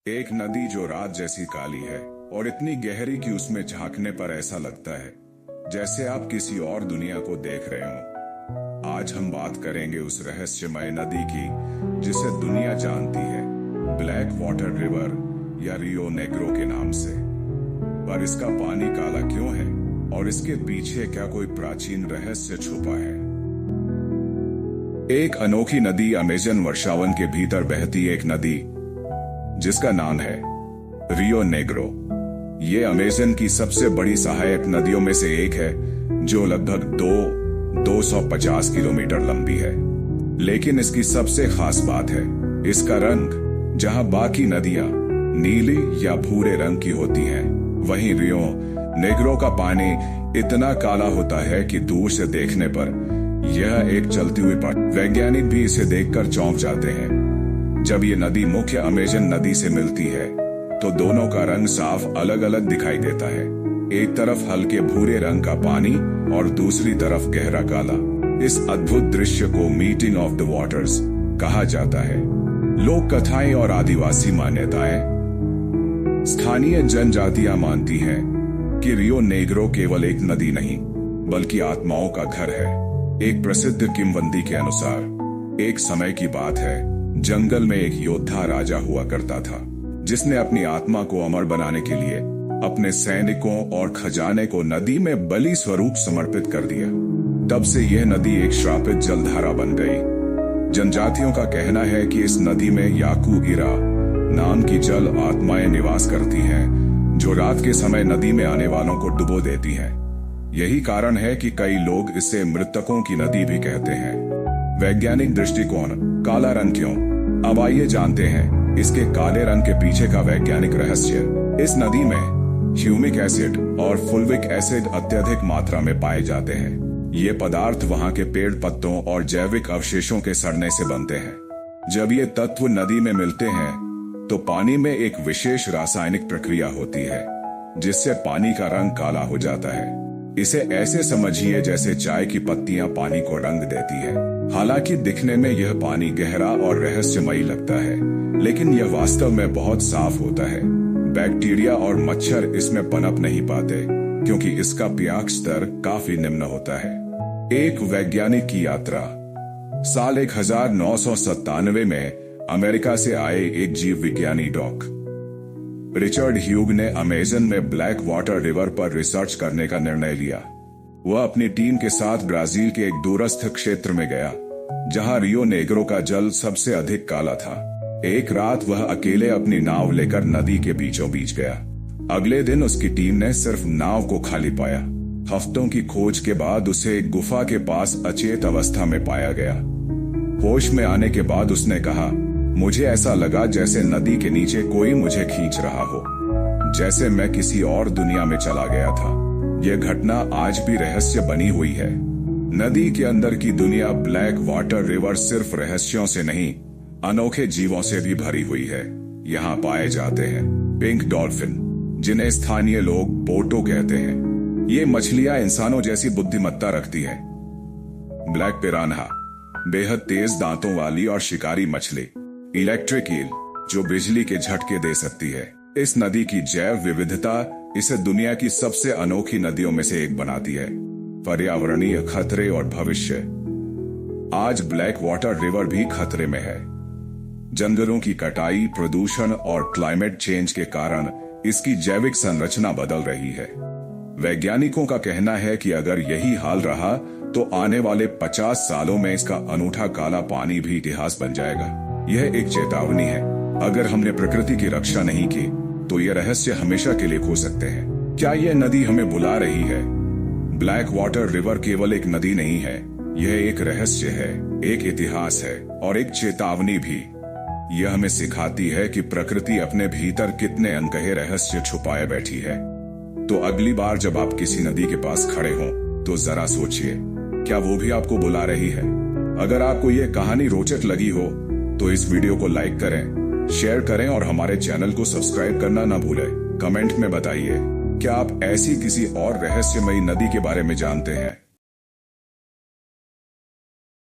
एक नदी जो रात जैसी काली है और इतनी गहरी कि उसमें झांकने पर ऐसा लगता है जैसे आप किसी और दुनिया को देख रहे हो। आज हम बात करेंगे उस रहस्यमय नदी की जिसे दुनिया जानती है ब्लैक वाटर रिवर या रियो नेग्रो के नाम से। पर इसका पानी काला क्यों है और इसके पीछे क्या कोई प्राचीन रहस्य छुपा है? एक अनोखी नदी अमेजन वर्षावन के भीतर बहती एक नदी जिसका नाम है रियो नेग्रो। ये अमेजन की सबसे बड़ी सहायक नदियों में से एक है जो लगभग 250 किलोमीटर लंबी है। लेकिन इसकी सबसे खास बात है इसका रंग। जहां बाकी नदियां नीली या भूरे रंग की होती हैं, वहीं रियो नेग्रो का पानी इतना काला होता है कि दूर से देखने पर यह एक चलती हुई पहाड़। वैज्ञानिक भी इसे देखकर चौंक जाते हैं। जब ये नदी मुख्य अमेजन नदी से मिलती है तो दोनों का रंग साफ अलग अलग दिखाई देता है। एक तरफ हल्के भूरे रंग का पानी और दूसरी तरफ गहरा काला। इस अद्भुत दृश्य को मीटिंग ऑफ द वाटर्स कहा जाता है। लोक कथाएं और आदिवासी मान्यताएं। स्थानीय जनजातियां मानती हैं कि रियो नेग्रो केवल एक नदी नहीं बल्कि आत्माओं का घर है। एक प्रसिद्ध किंवदंती के अनुसार एक समय की बात है, जंगल में एक योद्धा राजा हुआ करता था जिसने अपनी आत्मा को अमर बनाने के लिए अपने सैनिकों और खजाने को नदी में बलि स्वरूप समर्पित कर दिया। तब से यह नदी एक श्रापित जलधारा बन गई। जनजातियों का कहना है कि इस नदी में याकू इरा नाम की जल आत्माएं निवास करती हैं जो रात के समय नदी में आने वालों को डुबो देती हैं। यही कारण है कि कई लोग इसे मृतकों की नदी भी कहते हैं। वैज्ञानिक दृष्टिकोण। काला रंग क्यों? अब आइए जानते हैं इसके काले रंग के पीछे का वैज्ञानिक रहस्य। इस नदी में ह्यूमिक एसिड और फुल्विक एसिड अत्यधिक मात्रा में पाए जाते हैं। ये पदार्थ वहां के पेड़ पत्तों और जैविक अवशेषों के सड़ने से बनते हैं। जब ये तत्व नदी में मिलते हैं तो पानी में एक विशेष रासायनिक प्रक्रिया होती है जिससे पानी का रंग काला हो जाता है। इसे ऐसे समझिए जैसे चाय की पत्तियां पानी को रंग देती है। हालांकि दिखने में यह पानी गहरा और रहस्यमयी लगता है, लेकिन यह वास्तव में बहुत साफ होता है। बैक्टीरिया और मच्छर इसमें पनप नहीं पाते क्योंकि इसका पीएच स्तर काफी निम्न होता है। एक वैज्ञानिक की यात्रा। साल 1997 में अमेरिका से आए एक जीव विज्ञानी डॉ. रिचर्ड ह्यूग ने अमेजन में ब्लैक वाटर रिवर पर रिसर्च करने का निर्णय लिया। वह अपनी टीम के साथ ब्राजील के एक दूरस्थ क्षेत्र में गया जहां रियो नेग्रो का जल सबसे अधिक काला था। एक रात वह अकेले अपनी नाव लेकर नदी के बीचों बीच गया। अगले दिन उसकी टीम ने सिर्फ नाव को खाली पाया। हफ्तों की खोज के बाद उसे एक गुफा के पास अचेत अवस्था में पाया गया। होश में आने के बाद उसने कहा, मुझे ऐसा लगा जैसे नदी के नीचे कोई मुझे खींच रहा हो, जैसे मैं किसी और दुनिया में चला गया था। यह घटना आज भी रहस्य बनी हुई है। नदी के अंदर की दुनिया ब्लैक वाटर रिवर सिर्फ रहस्यों से नहीं, अनोखे जीवों से भी भरी हुई है। यहाँ पाए जाते हैं पिंक डॉल्फिन, जिन्हें स्थानीय लोग बोटो कहते हैं। ये मछलियां इंसानों जैसी बुद्धिमत्ता रखती हैं। ब्लैक पिरान्हा, बेहद तेज दांतों वाली और शिकारी मछली। इलेक्ट्रिक ईल, जो बिजली के झटके दे सकती है। इस नदी की जैव विविधता इसे दुनिया की सबसे अनोखी नदियों में से एक बनाती है। पर्यावरणीय खतरे और भविष्य। आज ब्लैक वाटर रिवर भी खतरे में है। जंगलों की कटाई, प्रदूषण और क्लाइमेट चेंज के कारण इसकी जैविक संरचना बदल रही है। वैज्ञानिकों का कहना है कि अगर यही हाल रहा तो आने वाले 50 सालों में इसका अनूठा काला पानी भी इतिहास बन जाएगा। यह एक चेतावनी है। अगर हमने प्रकृति की रक्षा नहीं की तो यह रहस्य हमेशा के लिए खो सकते हैं। क्या यह नदी हमें बुला रही है? ब्लैक वाटर रिवर केवल एक नदी नहीं है, यह एक रहस्य है, एक इतिहास है और एक चेतावनी भी। यह हमें सिखाती है कि प्रकृति अपने भीतर कितने अनकहे रहस्य छुपाए बैठी है। तो अगली बार जब आप किसी नदी के पास खड़े हों तो जरा सोचिए, क्या वो भी आपको बुला रही है? अगर आपको यह कहानी रोचक लगी हो तो इस वीडियो को लाइक करें, शेयर करें और हमारे चैनल को सब्सक्राइब करना न भूलें। कमेंट में बताइए क्या आप ऐसी किसी और रहस्यमयी नदी के बारे में जानते हैं।